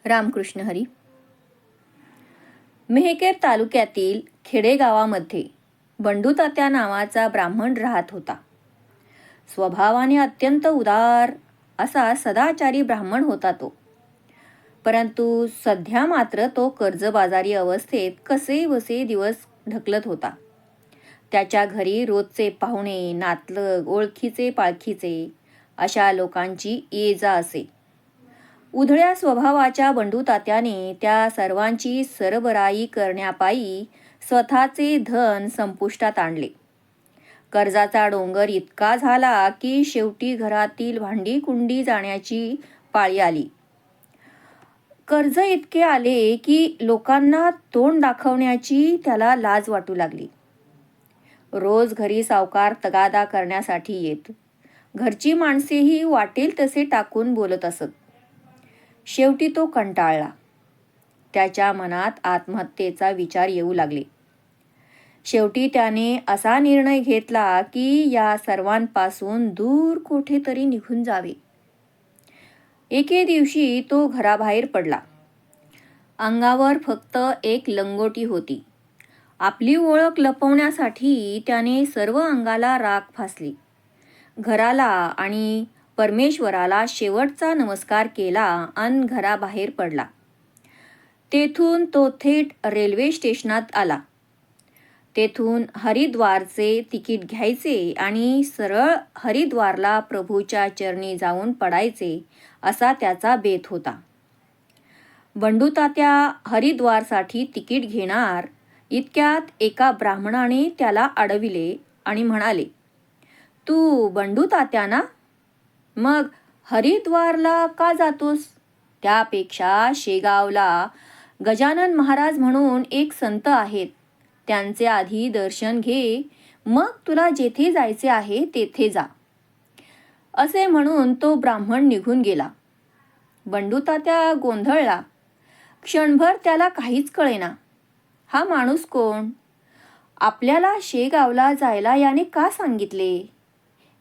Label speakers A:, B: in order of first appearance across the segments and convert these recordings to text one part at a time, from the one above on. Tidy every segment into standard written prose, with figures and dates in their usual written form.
A: रामकृष्ण हरी. मेहकर तालुक्यातील खेडेगावामध्ये बंडू तात्या नावाचा ब्राह्मण राहत होता. स्वभावाने अत्यंत उदार असा सदाचारी ब्राह्मण होता तो. परंतु सध्या मात्र तो कर्जबाजारी अवस्थेत कसे बसे दिवस ढकलत होता. त्याच्या घरी रोजचे पाहुणे, नातलग, ओळखीचे पाळखीचे अशा लोकांची ये जा असे. उधळ्या स्वभावाच्या बंडू तात्याने त्या सर्वांची सरबराई करण्यापायी स्वतःचे धन संपुष्टात आणले. कर्जाचा डोंगर इतका झाला की शेवटी घरातील भांडी कुंडी जाण्याची पाळी आली. कर्ज इतके आले की लोकांना तोंड दाखवण्याची त्याला लाज वाटू लागली. रोज घरी सावकार तगादा करण्यासाठी येत. घरची माणसेही वाटेल तसे टाकून बोलत असत. शेवटी तो कंटाळला. त्याच्या मनात आत्महत्येचा विचार येऊ लागले. शेवटी त्याने असा निर्णय घेतला की या सर्वांपासून दूर कुठेतरी निघून जावे. एके दिवशी तो घराबाहेर पडला. अंगावर फक्त एक लंगोटी होती. आपली ओळख लपवण्यासाठी त्याने सर्व अंगाला राख फासली. घराला आणि परमेश्वराला शेवटचा नमस्कार केला अन घराबाहेर पडला. तेथून तो थेट रेल्वे स्टेशनात आला. तेथून हरिद्वारचे तिकीट घ्यायचे आणि सरळ हरिद्वारला प्रभूच्या चरणी जाऊन पडायचे असा त्याचा बेत होता. बंडू तात्या हरिद्वारसाठी तिकीट घेणार इतक्यात एका ब्राह्मणाने त्याला अडविले आणि म्हणाले, "तू बंडू तात्या ना? मग हरिद्वारला का जातोस? त्यापेक्षा शेगावला गजानन महाराज म्हणून एक संत आहेत. त्यांचे आधी दर्शन घे, मग तुला जेथे जायचे आहे तेथे जा." असे म्हणून तो ब्राह्मण निघून गेला. बंडू तात्या गोंधळला. क्षणभर त्याला काहीच कळेना. हा माणूस कोण? आपल्याला शेगावला जायला याने का सांगितले?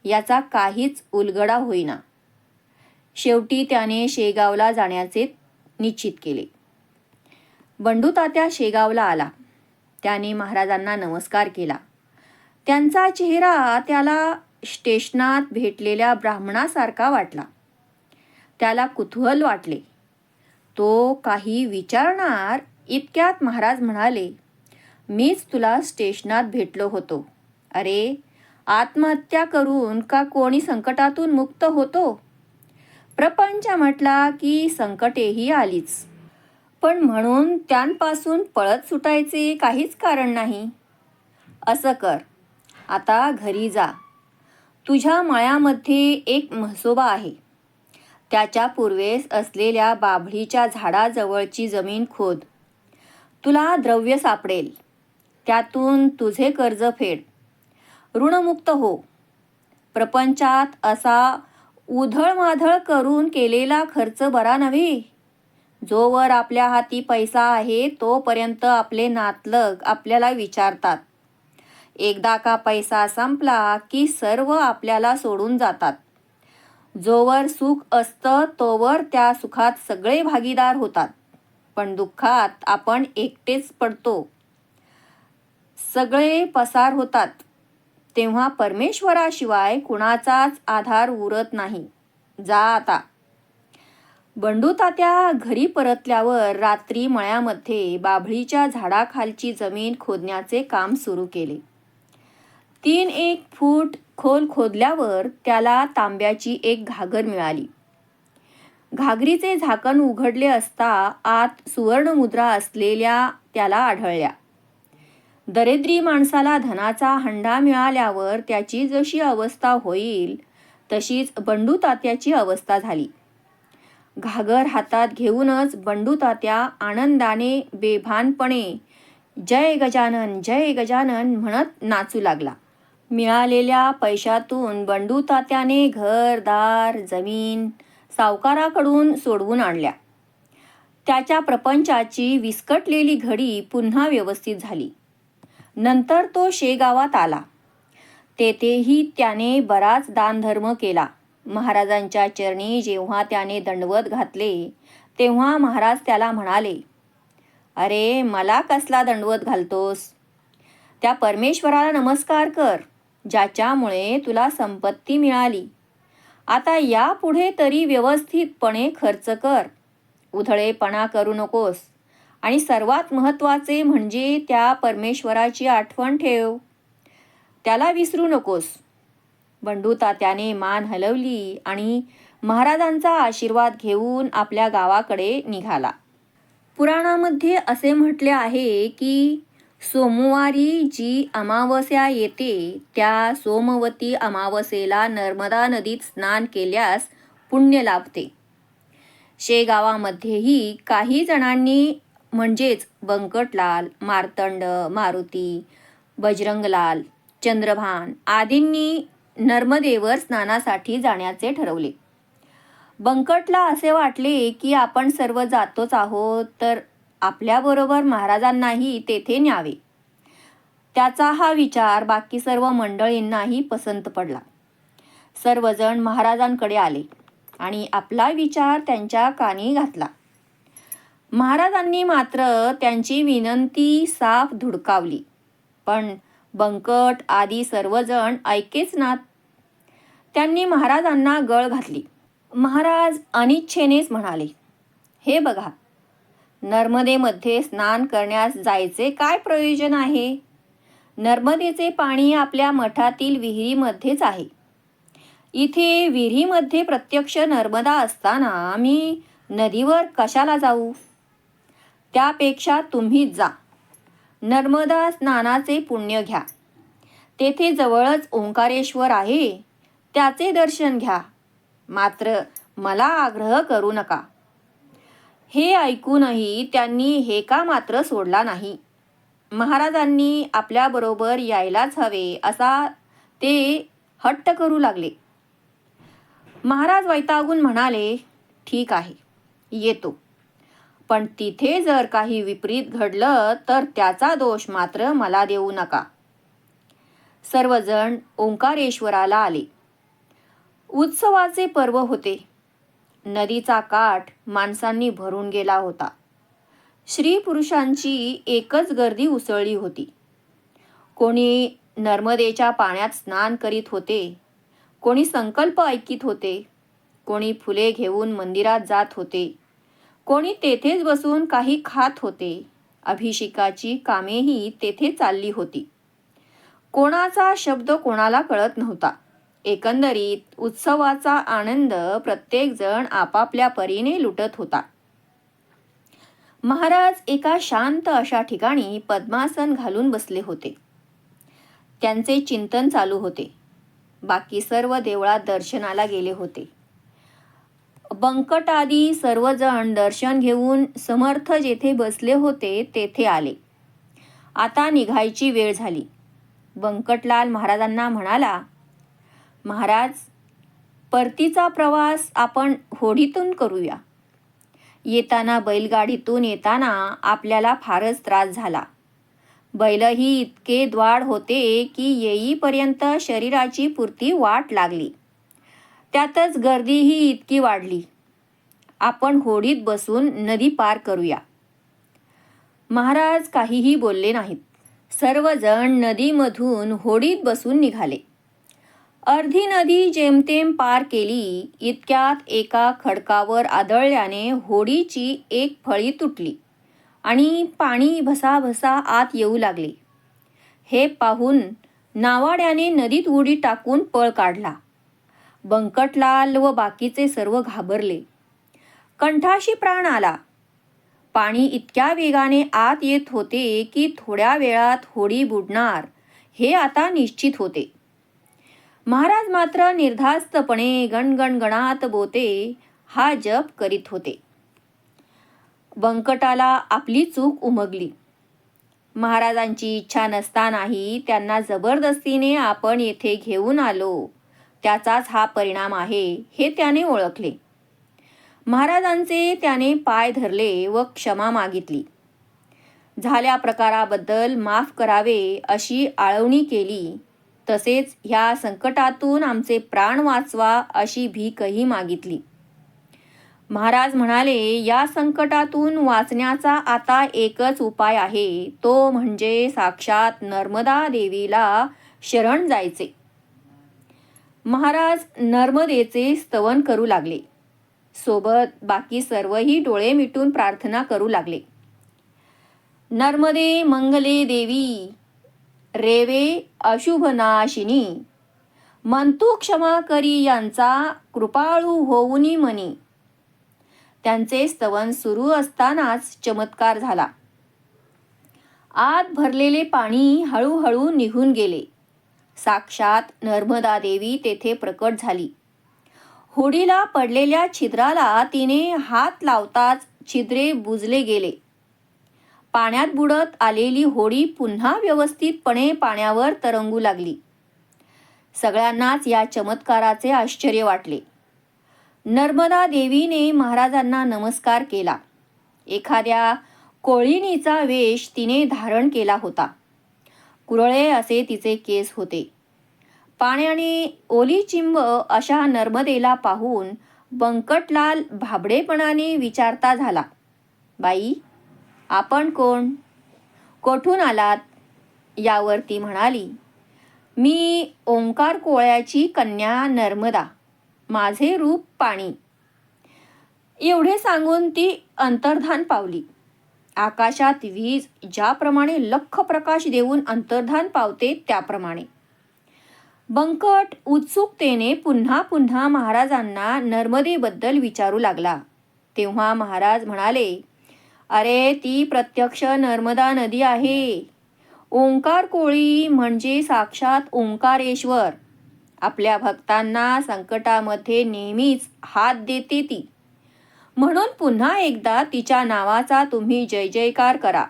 A: याचा काहीच उलगडा होईना. शेवटी त्याने शेगावला जाण्याचे निश्चित केले. बंडू तात्या शेगावला आला. त्याने महाराजांना नमस्कार केला. त्यांचा चेहरा त्याला स्टेशनात भेटलेल्या ब्राह्मणासारखा वाटला. त्याला कुतूहल वाटले. तो काही विचारणार इतक्यात महाराज म्हणाले, "मीच तुला स्टेशनात भेटलो होतो. अरे, आत्महत्या करून का कोणी संकटातून मुक्त होतो? प्रपंच म्हटला की संकटेही आलीच. पण म्हणून त्यांपासून पळत सुटायचे काहीच कारण नाही. असं कर, आता घरी जा. तुझ्या मळ्यामध्ये एक म्हसोबा आहे. त्याच्या पूर्वेस असलेल्या बाभळीच्या झाडाजवळची जमीन खोद. तुला द्रव्य सापडेल. त्यातून तुझे कर्ज फेड. ऋणमुक्त हो. प्रपंचात असा उधळमाधळ करून केलेला खर्च बरा नव्हे. जोवर आपल्या हाती पैसा आहे तोपर्यंत आपले नातलग आपल्याला विचारतात. एकदा का पैसा संपला की सर्व आपल्याला सोडून जातात. जोवर सुख असतं तोवर त्या सुखात सगळे भागीदार होतात. पण दुःखात आपण एकटेच पडतो. सगळे पसार होतात. तेव्हा परमेश्वराशिवाय कुणाचाच आधार उरत नाही. जा आता." बंडू तात्या घरी परतल्यावर रात्री मळ्यामध्ये बाभळीच्या झाडाखालची जमीन खोदण्याचे काम सुरू केले. 3-1 फूट खोल खोदल्यावर त्याला तांब्याची एक घागर मिळाली. घागरीचे झाकण उघडले असता आत सुवर्णमुद्रा असलेल्या त्याला आढळल्या. दरिद्री माणसाला धनाचा हंडा मिळाल्यावर त्याची जशी अवस्था होईल तशीच बंडू तात्याची अवस्था झाली. घागर हातात घेऊनच बंडू तात्या आनंदाने बेभानपणे "जय गजानन, जय गजानन" म्हणत नाचू लागला. मिळालेल्या पैशातून बंडू तात्याने घर, दार, जमीन सावकाराकडून सोडवून आणल्या. त्याच्या प्रपंचाची विस्कटलेली घडी पुन्हा व्यवस्थित झाली. नंतर तो शेगावात आला. तेथेही त्याने बराच दानधर्म केला. महाराजांच्या चरणी जेव्हा त्याने दंडवत घातले तेव्हा महाराज त्याला म्हणाले, अरे मला कसला दंडवत घालतोस? त्या परमेश्वराला नमस्कार कर, ज्याच्यामुळे तुला संपत्ती मिळाली. आता यापुढे तरी व्यवस्थितपणे खर्च कर, उधळेपणा करू नकोस. आणि सर्वात महत्त्वाचे म्हणजे त्या परमेश्वराची आठवण ठेव, त्याला विसरू नकोस. बंडू तात्याने मान हलवली आणि महाराजांचा आशीर्वाद घेऊन आपल्या गावाकडे निघाला. पुराणामध्ये असे म्हटले आहे की सोमवारी जी अमावस्या येते त्या सोमवती अमावस्येला नर्मदा नदीत स्नान केल्यास पुण्य लाभते. शेगावामध्येही काही जणांनी म्हणजेच बंकटलाल, मार्तंड, मारुती, बजरंगलाल, चंद्रभान आदींनी नर्मदेवर स्नानासाठी जाण्याचे ठरवले. बंकटला असे वाटले की आपण सर्व जातोच आहोत तर आपल्याबरोबर महाराजांनाही तेथे न्यावे. त्याचा हा विचार बाकी सर्व मंडळींनाही पसंत पडला. सर्वजण महाराजांकडे आले आणि आपला विचार त्यांच्या कानी घातला. महाराजांनी मात्र त्यांची विनंती साफ धुडकावली, पण बंकट आदी सर्वजण ऐकेच नात. त्यांनी महाराजांना गळ घातली. महाराज अनिच्छेनेच म्हणाले, हे बघा, नर्मदेमध्ये स्नान करण्यास जायचे काय प्रयोजन आहे? नर्मदेचे पाणी आपल्या मठातील विहिरीमध्येच आहे. इथे विहिरीमध्ये प्रत्यक्ष नर्मदा असताना मी नदीवर कशाला जाऊ? त्यापेक्षा तुम्हीच जा, नर्मदा स्नानाचे पुण्य घ्या. तेथे जवळच ओंकारेश्वर आहे, त्याचे दर्शन घ्या. मात्र मला आग्रह करू नका. हे ऐकूनही त्यांनी हेका मात्र सोडला नाही. महाराजांनी आपल्याबरोबर यायलाच हवे असा ते हट्ट करू लागले. महाराज वैतागून म्हणाले, ठीक आहे, येतो, पण तिथे जर काही विपरीत घडलं तर त्याचा दोष मात्र मला देऊ नका. सर्वजण ओंकारेश्वराला आले. उत्सवाचे पर्व होते. नदीचा काठ माणसांनी भरून गेला होता. स्त्री पुरुषांची एकच गर्दी उसळली होती. कोणी नर्मदेच्या पाण्यात स्नान करीत होते, कोणी संकल्प ऐकीत होते, कोणी फुले घेऊन मंदिरात जात होते, कोणी तेथेच बसून काही खात होते. अभिषेकाची कामेही तेथे चालली होती. कोणाचा शब्द कोणाला कळत नव्हता. एकंदरीत उत्सवाचा आनंद प्रत्येकजण आपापल्या परीने लुटत होता. महाराज एका शांत अशा ठिकाणी पद्मासन घालून बसले होते. त्यांचे चिंतन चालू होते. बाकी सर्व देवळात दर्शनाला गेले होते. बंकट आदी सर्वजण दर्शन घेऊन समर्थ जेथे बसले होते तेथे आले. आता निघायची वेळ झाली. बंकटलाल महाराजांना म्हणाला, महाराज, परतीचा प्रवास आपण होडीतून करूया. येताना बैलगाडीतून येताना आपल्याला फारच त्रास झाला. बैलही इतके द्वाड होते की येईपर्यंत शरीराची पुरती वाट लागली. त्यातच गर्दीही इतकी वाढली. आपण होडीत बसून नदी पार करूया. महाराज काहीही बोलले नाहीत. सर्वजण नदीमधून होडीत बसून निघाले. अर्धी नदी जेमतेम पार केली इतक्यात एका खडकावर आदळल्याने होडीची एक फळी तुटली आणि पाणी भसाभसा आत येऊ लागले. हे पाहून नावाड्याने नदीत उडी टाकून पळ काढला. बंकटलाल व बाकीचे सर्व घाबरले. कंठाशी प्राण आला. पाणी इतक्या वेगाने आत येत होते की थोड्या वेळात होडी बुडणार हे आता निश्चित होते. महाराज मात्र निर्धास्तपणे गणगणगणात बोते हा जप करीत होते. बंकटाला आपली चूक उमगली. महाराजांची इच्छा नसतानाही त्यांना जबरदस्तीने आपण येथे घेऊन आलो, त्याचाच हा परिणाम आहे हे त्याने ओळखले. महाराजांचे त्याने पाय धरले व क्षमा मागितली. झाल्या प्रकाराबद्दल माफ करावे अशी आळवणी केली. तसेच ह्या संकटातून आमचे प्राण वाचवा अशी भीकही मागितली. महाराज म्हणाले, या संकटातून वाचण्याचा आता एकच उपाय आहे, तो म्हणजे साक्षात नर्मदा देवीला शरण जायचे. महाराज नर्मदेचे स्तवन करू लागले. सोबत बाकी सर्वही डोळे मिटून प्रार्थना करू लागले. नर्मदे मंगले देवी, रेवे अशुभनाशिनी, मंतू क्षमा करी यांचा कृपाळू होऊनी मनी. त्यांचे स्तवन सुरू असतानाच चमत्कार झाला. आत भरलेले पाणी हळूहळू निघून गेले. साक्षात नर्मदा देवी तेथे प्रकट झाली. होडीला पडलेल्या छिद्राला तिने हात लावताच छिद्रे बुजले गेले. पाण्यात बुडत आलेली होडी पुन्हा व्यवस्थितपणे पाण्यावर तरंगू लागली. सगळ्यांनाच या चमत्काराचे आश्चर्य वाटले. नर्मदा देवीने महाराजांना नमस्कार केला. एखाद्या कोळिणीचा वेश तिने धारण केला होता. कुरळे असे तिचे केस होते. पाण्याने ओली चिंब अशा नर्मदेला पाहून बंकटलाल भाबडेपणाने विचारता झाला, बाई, आपण कोण? कोठून आलात? यावर ती म्हणाली, मी ओंकार कोळ्याची कन्या नर्मदा, माझे रूप पाणी. एवढे सांगून ती अंतर्धान पावली. आकाशात वीज ज्याप्रमाणे लख प्रकाश देऊन अंतर्धान पावते त्याप्रमाणे. बंकट उत्सुकतेने पुन्हा पुन्हा महाराजांना नर्मदेबद्दल विचारू लागला. तेव्हा महाराज म्हणाले, अरे, ती प्रत्यक्ष नर्मदा नदी आहे. ओंकार कोळी म्हणजे साक्षात ओंकारेश्वर. आपल्या भक्तांना संकटामध्ये नेहमीच हात देते ती. म्हणून पुन्हा एकदा तिच्या नावाचा तुम्ही जय जयकार करा.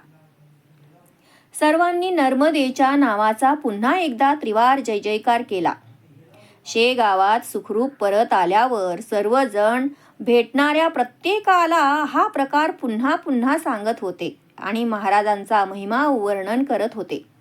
A: सर्वांनी नर्मदेच्या नावाचा पुन्हा एकदा त्रिवार जय जयकार केला. शेगावात सुखरूप परत आल्यावर सर्वजण भेटणाऱ्या प्रत्येकाला हा प्रकार पुन्हा पुन्हा सांगत होते आणि महाराजांचा महिमा वर्णन करत होते.